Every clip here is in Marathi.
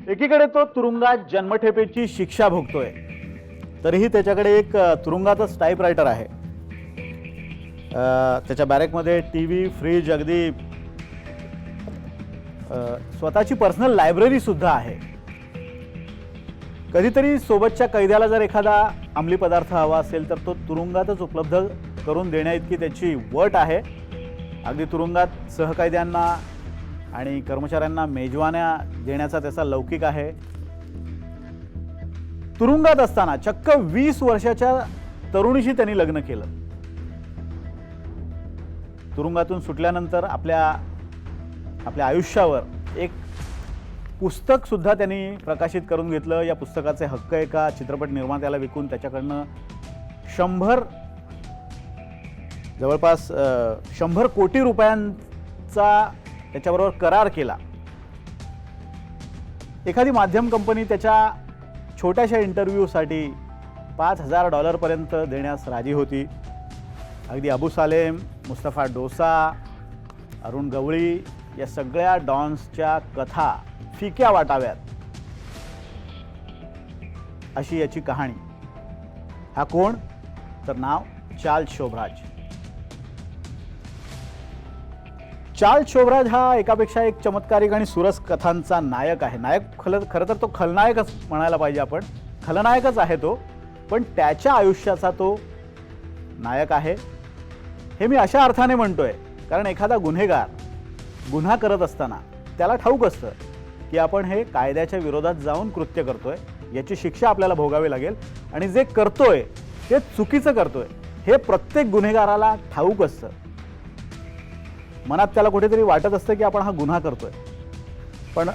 एकीकडे तो तुरुंगात जन्मठेपेची शिक्षा भोगतोय, तरीही त्याच्याकडे एक तुरुंगातच टाईपरायटर आहे. त्याच्या बॅरेकमध्ये टीव्ही, फ्रीज, अगदी स्वतःची पर्सनल लायब्ररी सुद्धा आहे. कधीतरी सोबतच्या कैद्याला जर एखादा अंमली पदार्थ हवा असेल तर तो तुरुंगातच उपलब्ध करून देण्याइतकी त्याची वट आहे. अगदी तुरुंगात सहकैद्यांना आणि कर्मचाऱ्यांना मेजवान्या देण्याचा त्याचा लौकिक आहे. तुरुंगात असताना चक्क 20 वर्षाच्या तरुणीशी त्यांनी लग्न केलं. तुरुंगातून सुटल्यानंतर आपल्या आयुष्यावर एक पुस्तक सुद्धा त्यांनी प्रकाशित करून घेतलं. या पुस्तकाचे हक्क एका चित्रपट निर्मात्याला विकून त्याच्याकडनं जवळपास 100 कोटी रुपयांचा त्याच्याबरोबर करार केला. एखादी माध्यम कंपनी त्याच्या छोट्याशा इंटरव्ह्यूसाठी $5,000 पर्यंत देण्यास राजी होती. अगदी अबू सालेम, मुस्तफा डोसा, अरुण गवळी या सगळ्या डॉन्सच्या कथा फिक्या वाटाव्यात अशी याची कहाणी. हा कोण? तर नाव चार्ल्स शोभराज. चार्ल्स शोभराज हा एकापेक्षा एक चमत्कारिक आणि सुरस कथांचा नायक आहे. खरं तर तो खलनायकच म्हणायला पाहिजे आपण. खलनायकच आहे तो, पण त्याच्या आयुष्याचा तो नायक आहे. हे मी अशा अर्थाने म्हणतोय कारण एखादा गुन्हेगार गुन्हा करत असताना त्याला ठाऊक असतं की आपण हे कायद्याच्या विरोधात जाऊन कृत्य करतोय, याची शिक्षा आपल्याला भोगावी लागेल आणि जे करतोय ते चुकीचं करतोय हे प्रत्येक गुन्हेगाराला ठाऊक असतं. मनात त्याला कुठेतरी वाटत असतं की आपण हा गुन्हा करतोय. पण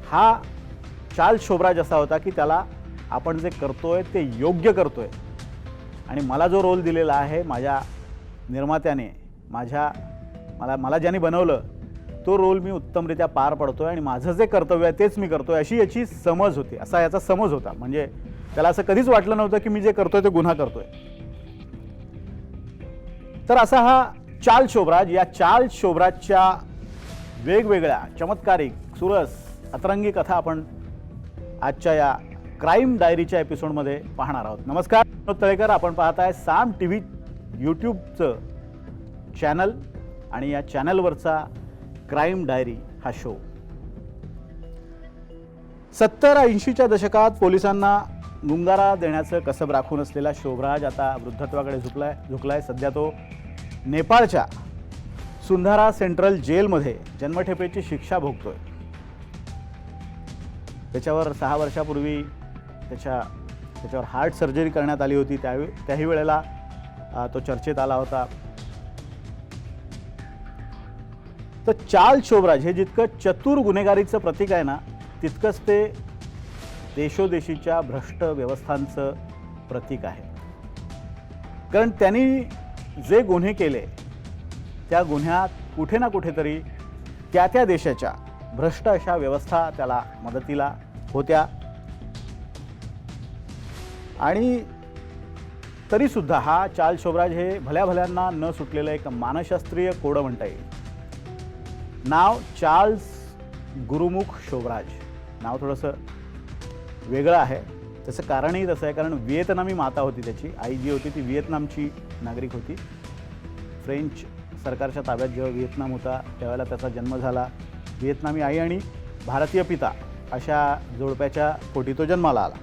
हा चार्ल्स शोभराज असा होता की त्याला आपण जे करतोय ते योग्य करतोय आणि मला जो रोल दिलेला आहे माझ्या निर्मात्याने, मला ज्याने बनवलं तो रोल मी उत्तमरित्या पार पडतोय आणि माझं जे कर्तव्य आहे तेच मी करतोय अशी याची समज होती. असा याचा समज होता. म्हणजे त्याला असं कधीच वाटलं नव्हतं की मी जे करतोय ते गुन्हा करतोय. तर असा हा चार्ल्स शोभराज. या चार्ल्स शोभराजच्या वेगवेगळ्या चमत्कारिक, सुरस, अतरंगी कथा आपण आजच्या या क्राईम डायरीच्या एपिसोडमध्ये पाहणार आहोत. नमस्कार, विनोद तळेकर. आपण पाहताय साम टीव्ही यूट्यूबचं चॅनल आणि या चॅनलवरचा क्राईम डायरी हा शो. 70-80च्या दशकात पोलिसांना गुंगारा देण्याचं कसब राखून असलेला शोभराज आता वृद्धत्वाकडे झुकलाय. सध्या तो नेपाळच्या सुंधारा सेंट्रल जेलमध्ये जन्मठेपेची शिक्षा भोगतोय. त्याच्यावर 6 वर्षापूर्वी त्याच्यावर हार्ट सर्जरी करण्यात आली होती. त्याही वेळेला तो चर्चेत आला होता. तर चार्ल्स शोभराज हे जितकं चतुर गुन्हेगारीचं प्रतीक आहे ना, तितकंच ते देशोदेशीच्या भ्रष्ट व्यवस्थांचं प्रतीक आहे. कारण त्यांनी जे गुन्हे केले त्या गुन्ह्यात कुठे ना कुठेतरी त्या देशाच्या भ्रष्ट अशा व्यवस्था त्याला मदतीला होत्या. आणि तरीसुद्धा हा चार्ल्स शोभराज हे भल्यांना न सुटलेलं एक मानसशास्त्रीय कोडं म्हणता येईल. नाव चार्ल्स गुरुमुख शोभराज. नाव थोडंसं वेगळं आहे. त्याचं कारणही तसं आहे कारण व्हिएतनामी माता होती त्याची. आई जी होती ती व्हिएतनामची नागरिक होती. फ्रेंच सरकारच्या ताब्यात जेव्हा व्हिएतनाम होता त्यावेळेला त्याचा जन्म झाला. व्हिएतनामी आई आणि भारतीय पिता अशा जोडप्याच्या पोटी तो जन्माला आला.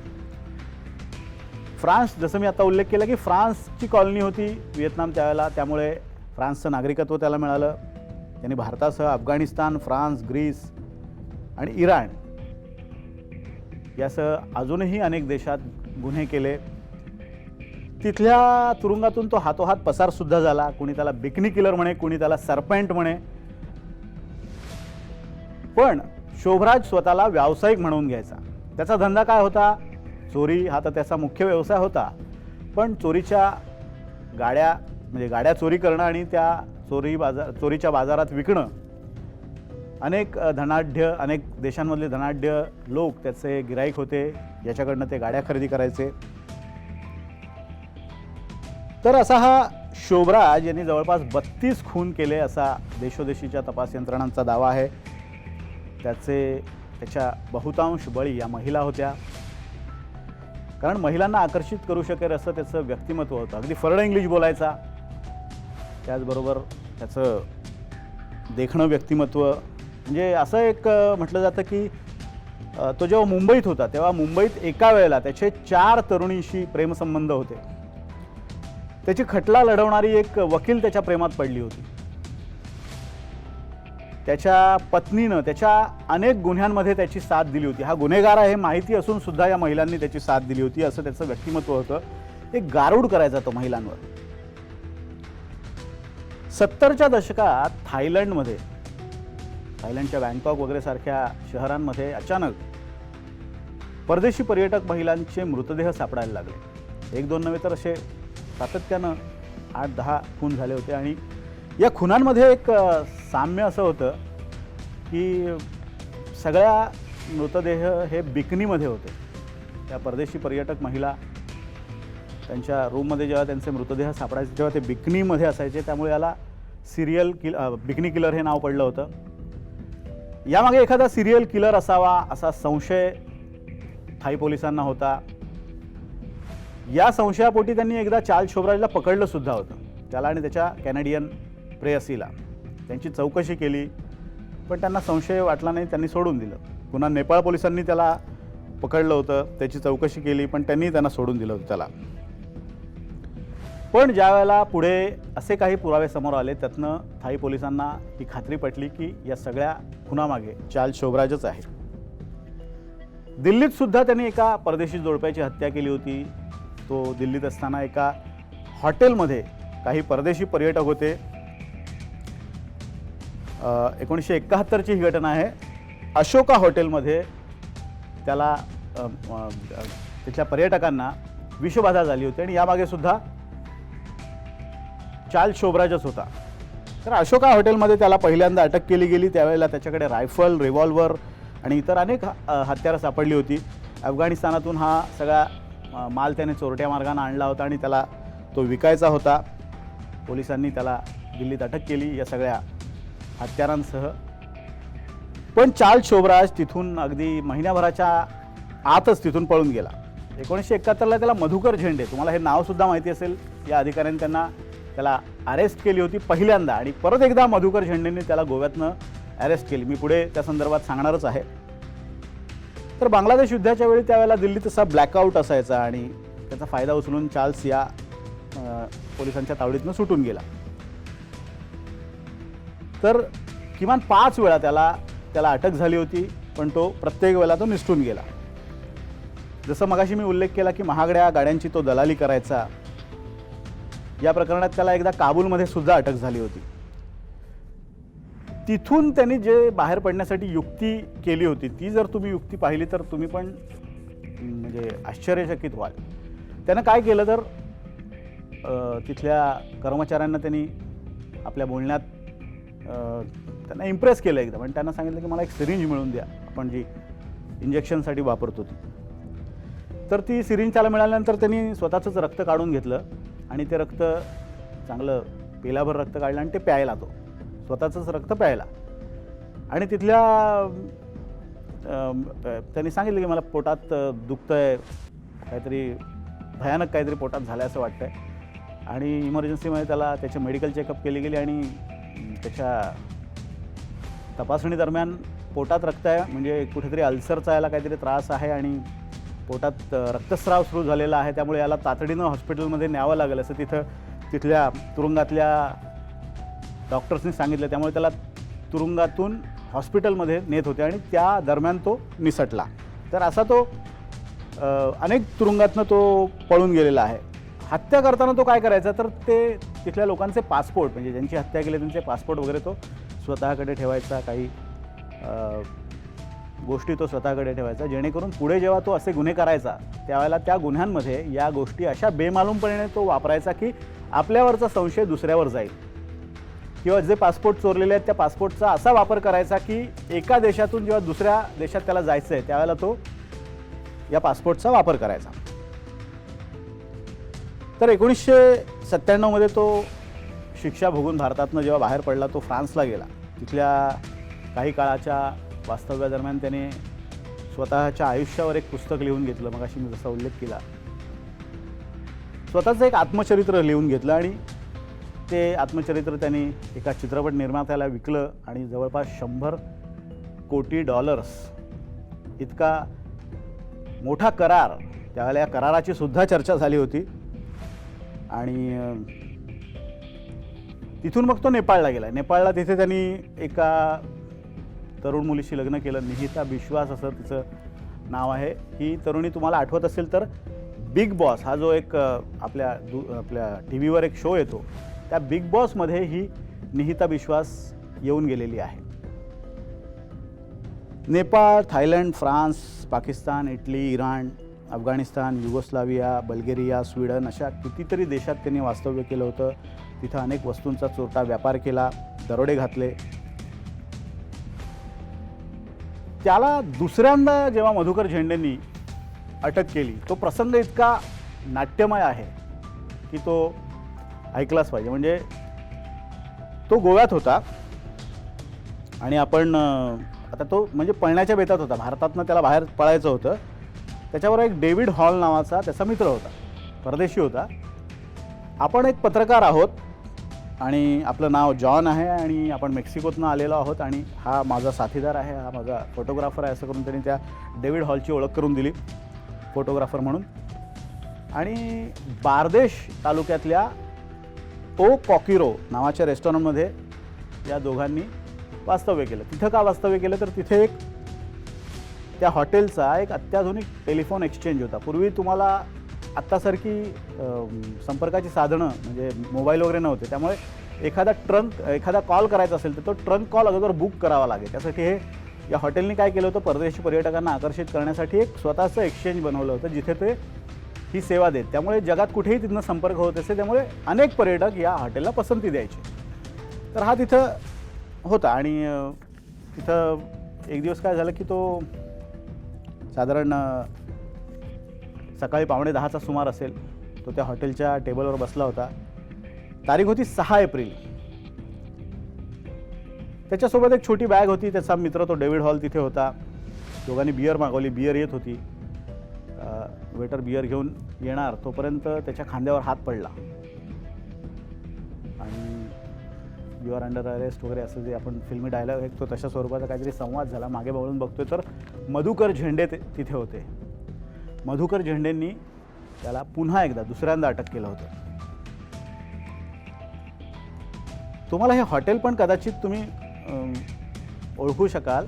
फ्रान्स, जसं मी आता उल्लेख केला की फ्रान्सची कॉलनी होती व्हिएतनाम त्यावेळेला, त्यामुळे फ्रान्सचं नागरिकत्व त्याला मिळालं. त्यांनी भारतासह अफगाणिस्तान, फ्रान्स, ग्रीस आणि इराण यासह अजूनही अनेक देशात गुन्हे केले. तिथल्या तुरुंगातून तो हातोहात पसारसुद्धा झाला. कोणी त्याला बिकनी किलर म्हणे, कोणी त्याला सरपेंट म्हणे. पण शोभराज स्वतःला व्यावसायिक म्हणून घ्यायचा. त्याचा धंदा काय होता? चोरी हा तर त्याचा मुख्य व्यवसाय होता. पण चोरीच्या गाड्या चोरी करणं आणि त्या चोरीच्या बाजारात विकणं. अनेक देशांमधले धनाढ्य लोक त्याचे गिराईक होते, याच्याकडनं ते गाड्या खरेदी करायचे. तर असा हा शोभराज यांनी जवळपास 32 खून केले असा देशोदेशीच्या तपास यंत्रणांचा दावा आहे. त्याचे त्याच्या बहुतांश बळी या महिला होत्या. कारण महिलांना आकर्षित करू शकेल असं त्याचं व्यक्तिमत्व होतं. अगदी फरड इंग्लिश बोलायचा, त्याचबरोबर त्याचं देखणं व्यक्तिमत्व. म्हणजे असं एक म्हटलं जातं की तो जेव्हा मुंबईत होता तेव्हा मुंबईत एका वेळेला त्याचे 4 तरुणींशी प्रेमसंबंध होते. त्याची खटला लढवणारी एक वकील त्याच्या प्रेमात पडली होती. त्याच्या पत्नीनं त्याच्या अनेक गुन्ह्यांमध्ये त्याची साथ दिली होती. हा गुन्हेगार आहे माहिती असून सुद्धा या महिलांनी त्याची साथ दिली होती, असं त्याचं व्यक्तिमत्व होतं. एक गारुड करायचा तो महिलांवर. 70च्या दशकात थायलंडच्या बँकॉक वगैरे सारख्या शहरांमध्ये अचानक परदेशी पर्यटक महिलांचे मृतदेह सापडायला लागले. 1-2 नव्हे तर असे सातत्यानं 8-10 खून झाले होते. आणि या खुनांमध्ये एक साम्य असं होतं की सगळ्या मृतदेह हे बिकनीमध्ये होते. त्या परदेशी पर्यटक महिला त्यांच्या रूममध्ये जेव्हा त्यांचे मृतदेह सापडायचे तेव्हा ते बिकनीमध्ये असायचे. त्यामुळे याला बिकनी किलर हे नाव पडलं होतं. यामागे एखादा सिरियल किलर असावा असा संशय थाई पोलिसांना होता. या संशयापोटी त्यांनी एकदा चार्ल्स शोब्राजला पकडलं सुद्धा होतं, त्याला आणि त्याच्या कॅनेडियन प्रेयसीला. त्यांची चौकशी केली पण त्यांना संशय वाटला नाही, त्यांनी सोडून दिलं. पुन्हा नेपाळ पोलिसांनी त्याला पकडलं होतं, त्याची चौकशी केली पण त्यांनी त्यांना सोडून दिलं होतं त्याला. पण ज्या वेळेला पुढे असे काही पुरावे समोर आले त्यातनं थाई पोलिसांना ही खात्री पटली की या सगळ्या खुनामागे चार्ल्स शोब्राजच आहे. दिल्लीत सुद्धा त्यांनी एका परदेशी जोडप्याची हत्या केली होती. तो दिल्लीत असताना एका हॉटेलमध्ये काही परदेशी पर्यटक होते. 1971ची ही घटना आहे. अशोका हॉटेलमध्ये त्याला तिथल्या पर्यटकांना विषबाधा झाली होती आणि यामागे सुद्धा चार्ल्स शोब्राजच होता. तर अशोका हॉटेलमध्ये त्याला पहिल्यांदा अटक केली गेली. त्यावेळेला त्याच्याकडे रायफल, रिव्हॉल्वर आणि इतर अनेक हत्यारं सापडली होती. अफगाणिस्तानातून हा सगळा माल त्याने चोरट्या मार्गाने आणला होता आणि त्याला तो विकायचा होता. पोलिसांनी त्याला दिल्लीत अटक केली या सगळ्या हत्यारांसह. पण चार्ल्स शोब्राज तिथून अगदी महिन्याभराच्या आतच तिथून पळून गेला. 1971ला त्याला मधुकर झेंडे, तुम्हाला हे नावसुद्धा माहिती असेल, या अधिकाऱ्यांनी त्याला अरेस्ट केली होती पहिल्यांदा. आणि परत एकदा मधुकर झेंडेंनी त्याला गोव्यातनं अरेस्ट केली. मी पुढे त्या संदर्भात सांगणारच आहे. तर बांगलादेश युद्धाच्या वेळी त्यावेळेला दिल्लीत तसा ब्लॅकआउट असायचा आणि त्याचा फायदा उचलून चार्ल्स या पोलिसांच्या तावडीतनं सुटून गेला. तर किमान 5 वेळा त्याला अटक झाली होती पण तो प्रत्येक वेळेला तो निसटून गेला. जसं मगाशी मी उल्लेख केला की महागड्या गाड्यांची तो दलाली करायचा, या प्रकरणात त्याला एकदा काबूलमध्ये सुद्धा अटक झाली होती. तिथून त्यांनी जे बाहेर पडण्यासाठी युक्ती केली होती ती जर तुम्ही युक्ती पाहिली तर तुम्ही पण म्हणजे आश्चर्यचकित व्हाल. त्यानं काय केलं तर तिथल्या कर्मचाऱ्यांना त्यांनी आपल्या बोलण्यात त्यांना इम्प्रेस केलं एकदम आणि त्यांना सांगितलं की मला एक सिरिंज मिळवून द्या, आपण जी इंजेक्शनसाठी वापरतो ती. तर ती सिरिंज त्याला मिळाल्यानंतर त्यांनी स्वतःचंच रक्त काढून घेतलं आणि ते रक्त चांगलं पेलाभर रक्त काढलं आणि ते प्यायला, तो स्वतःचंच रक्त प्यायला. आणि तिथल्या त्यांनी सांगितलं की मला पोटात दुखतं आहे, काहीतरी भयानक काहीतरी पोटात झालं असं वाटतं आहे. आणि इमर्जन्सीमध्ये त्याला त्याची मेडिकल चेकअप केली गेली आणि त्याच्या तपासणी दरम्यान पोटात रक्त आहे, म्हणजे कुठेतरी अल्सरचा याला काहीतरी त्रास आहे आणि पोटात रक्तस्राव सुरू झालेला आहे, त्यामुळे याला तातडीनं हॉस्पिटलमध्ये न्यावं लागेल असं तिथल्या तुरुंगातल्या डॉक्टर्सनी सांगितलं. त्यामुळे त्याला तुरुंगातून हॉस्पिटलमध्ये नेत होते आणि त्या दरम्यान तो निसटला. तर असा तो अनेक तुरुंगातनं तो पळून गेलेला आहे. हत्या करताना तो काय करायचा तर ते तिथल्या लोकांचे पासपोर्ट, म्हणजे ज्यांची हत्या केली त्यांचे पासपोर्ट वगैरे तो स्वतःकडे ठेवायचा, काही गोष्टी तो स्वतःकडे ठेवायचा, जेणेकरून पुढे जेव्हा तो असे गुन्हे करायचा त्यावेळेला त्या गुन्ह्यांमध्ये या गोष्टी अशा बेमालूमपणे तो वापरायचा की आपल्यावरचा संशय दुसऱ्यावर जाईल. किंवा जे पासपोर्ट चोरलेले आहेत त्या पासपोर्टचा असा वापर करायचा की एका देशातून जेव्हा दुसऱ्या देशात त्याला जायचं आहे त्यावेळेला तो या पासपोर्टचा वापर करायचा. तर 1997मध्ये तो शिक्षा भोगून भारतातनं जेव्हा बाहेर पडला तो फ्रान्सला गेला. तिथल्या काही काळाच्या वास्तव्यादरम्यान त्याने स्वतःच्या आयुष्यावर एक पुस्तक लिहून घेतलं. मग अशी मी जसा उल्लेख केला, स्वतःचं एक आत्मचरित्र लिहून घेतलं आणि ते आत्मचरित्र त्यांनी एका चित्रपट निर्मात्याला विकलं आणि जवळपास $100 कोटी इतका मोठा करार, त्यावेळेला या कराराची सुद्धा चर्चा झाली होती. आणि तिथून मग तो नेपाळला गेला. नेपाळला तिथे त्यांनी एका तरुण मुलीशी लग्न केलं. निहिता बिश्वास असं तिचं नाव आहे. ही तरुणी तुम्हाला आठवत असेल तर बिग बॉस हा जो एक आपल्या टी व्हीवर एक शो येतो, त्या बिग बॉसमध्ये ही निहिता बिश्वास येऊन गेलेली आहे. Nepal, Thailand, France, Pakistan, Italy, Iran, Afghanistan, Yugoslavia, Bulgaria, Sweden अशा कितीतरी देशात त्यांनी वास्तव्य केलं होतं. तिथं अनेक वस्तूंचा चोरटा व्यापार केला, दरोडे घातले. त्याला दुसऱ्यांदा जेव्हा मधुकर झेंडेंनी अटक केली, तो प्रसंग इतका नाट्यमय आहे की तो ऐकलाच पाहिजे. म्हणजे तो गोव्यात होता आणि आपण आता तो म्हणजे पळण्याच्या बेतात होता. भारतातनं त्याला बाहेर पळायचं होतं. त्याच्यावर एक डेव्हिड हॉल नावाचा त्याचा मित्र होता, परदेशी होता. आपण एक पत्रकार आहोत आणि आपलं नाव जॉन आहे आणि आपण मेक्सिकोतनं आलेलो आहोत आणि हा माझा साथीदार आहे, हा माझा फोटोग्राफर आहे, असं करून त्यांनी त्या डेव्हिड हॉलची ओळख करून दिली फोटोग्राफर म्हणून. आणि बारदेश तालुक्यातल्या ओ कॉकिरो नावाच्या रेस्टॉरंटमध्ये या दोघांनी वास्तव्य केलं. तिथं का वास्तव्य केलं तर तिथे एक त्या हॉटेलचा एक अत्याधुनिक टेलिफोन एक्सचेंज होता. पूर्वी तुम्हाला आत्तासारखी संपर्काची साधनं म्हणजे मोबाईल वगैरे नव्हते, त्यामुळे एखादा कॉल करायचा असेल तर तो ट्रंक कॉल अगोदर बुक करावा लागेल. त्यासाठी हे या हॉटेलने काय केलं होतं, परदेशी पर्यटकांना आकर्षित करण्यासाठी एक स्वतःचं एक्सचेंज बनवलं होतं जिथे ते ही सेवा देत. त्यामुळे जगात कुठेही तिथनं संपर्क होत असे, त्यामुळे अनेक पर्यटक या हॉटेलला पसंती द्यायचे. तर हा तिथं होता आणि तिथं एक दिवस काय झालं की तो साधारण सकाळी 9:45चा सुमार असेल, तो त्या हॉटेलच्या टेबलवर बसला होता. तारीख होती 6 एप्रिल. त्याच्यासोबत एक छोटी बॅग होती. त्याचा मित्र तो डेव्हिड हॉल तिथे होता. दोघांनी बियर मागवली. बियर येत होती. वेटर बियर घेऊन येणार तोपर्यंत त्याच्या खांद्यावर हात पडला आणि यू आर अंडर अरेस्ट वगैरे असं जे आपण फिल्मी डायलॉग ऐकतो तशा स्वरूपाचा काहीतरी संवाद झाला. मागे वळून बघतोय तर मधुकर झेंडे तिथे होते. मधुकर झेंडेंनी त्याला पुन्हा एकदा दुसऱ्यांदा अटक केलं होतं. तुम्हाला हे हॉटेल पण कदाचित तुम्ही ओळखू शकाल.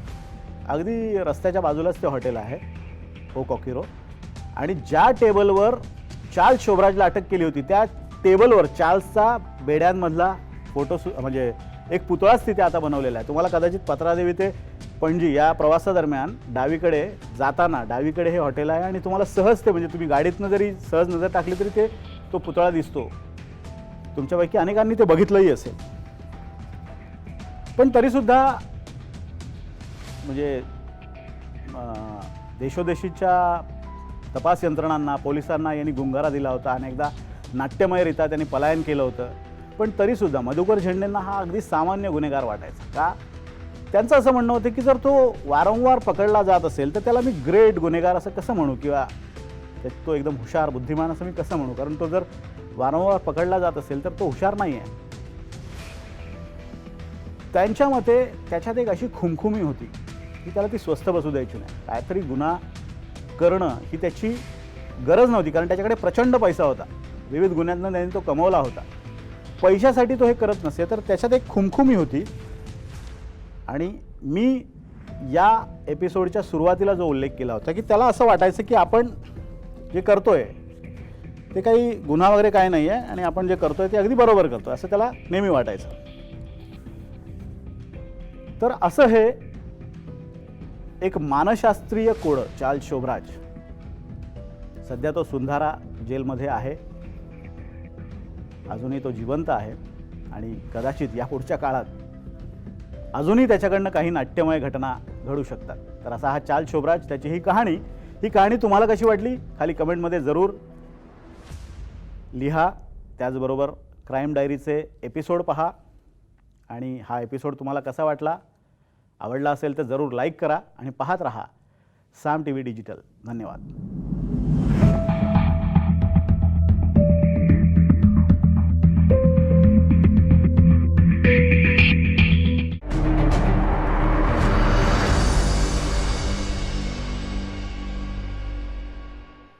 अगदी रस्त्याच्या बाजूलाच ते हॉटेल आहे ओ कॉकिरो. आणि ज्या टेबलवर चार्ल्स शोभराजला अटक केली होती त्या टेबलवर चार्ल्सचा बेड्यांमधला फोटो म्हणजे एक पुतळाच तिथे आता बनवलेला आहे. तुम्हाला कदाचित पत्रादेवी ते पणजी या प्रवासादरम्यान डावीकडे जाताना डावीकडे हे हॉटेल आहे आणि तुम्हाला सहज ते म्हणजे तुम्ही गाडीतनं जरी सहज नजर टाकली तरी तो पुतळा दिसतो. तुमच्यापैकी अनेकांनी ते बघितलंही असेल. पण तरीसुद्धा म्हणजे देशोदेशीच्या तपास यंत्रणांना पोलिसांना यांनी गुंगारा दिला होता. अनेकदा नाट्यमयरित्या त्यांनी पलायन केलं होतं. पण तरीसुद्धा मधुकर झेंडेंना हा अगदी सामान्य गुन्हेगार वाटायचा. का? त्यांचं असं म्हणणं होतं की जर तो वारंवार पकडला जात असेल तर त्याला मी ग्रेट गुन्हेगार असं कसं म्हणू किंवा तो एकदम हुशार बुद्धिमान असं मी कसं म्हणू, कारण तो जर वारंवार पकडला जात असेल तर तो हुशार नाही आहे. त्यांच्या मते त्याच्यात एक अशी खुमखुमी होती की त्याला ती स्वस्थ बसू द्यायची नाही. काहीतरी गुन्हा करणं ही त्याची गरज नव्हती, कारण त्याच्याकडे प्रचंड पैसा होता. विविध गुन्ह्यांना त्यांनी तो कमवला होता. पैशासाठी तो हे करत नसे, तर त्याच्यात एक खुमखुमी होती. आणि मी या एपिसोडच्या सुरुवातीला जो उल्लेख केला होता की त्याला असं वाटायचं की आपण जे करतोय ते काही गुन्हा वगैरे काय नाही आहे आणि आपण जे करतोय ते अगदी बरोबर करतोय असं त्याला नेहमी वाटायचं. तर असं हे एक मानसशास्त्रीय कोड चार्ल्स शोभराज, सध्या तो सुंधारा जेलमध्ये आहे. अजूनही तो जिवंत आहे आणि कदाचित यापुढच्या काळात अजूनही त्याच्याकडनं काही नाट्यमय घटना घडू शकतात. तर असा हा चार्ल्स शोभराज, त्याची ही कहाणी तुम्हाला कशी वाटली खाली कमेंटमध्ये जरूर लिहा. त्याचबरोबर क्राईम डायरीचे एपिसोड पहा आणि हा एपिसोड तुम्हाला कसा वाटला, आवडला असेल तर जरूर लाईक करा आणि पाहत राहा साम TV डिजिटल. धन्यवाद.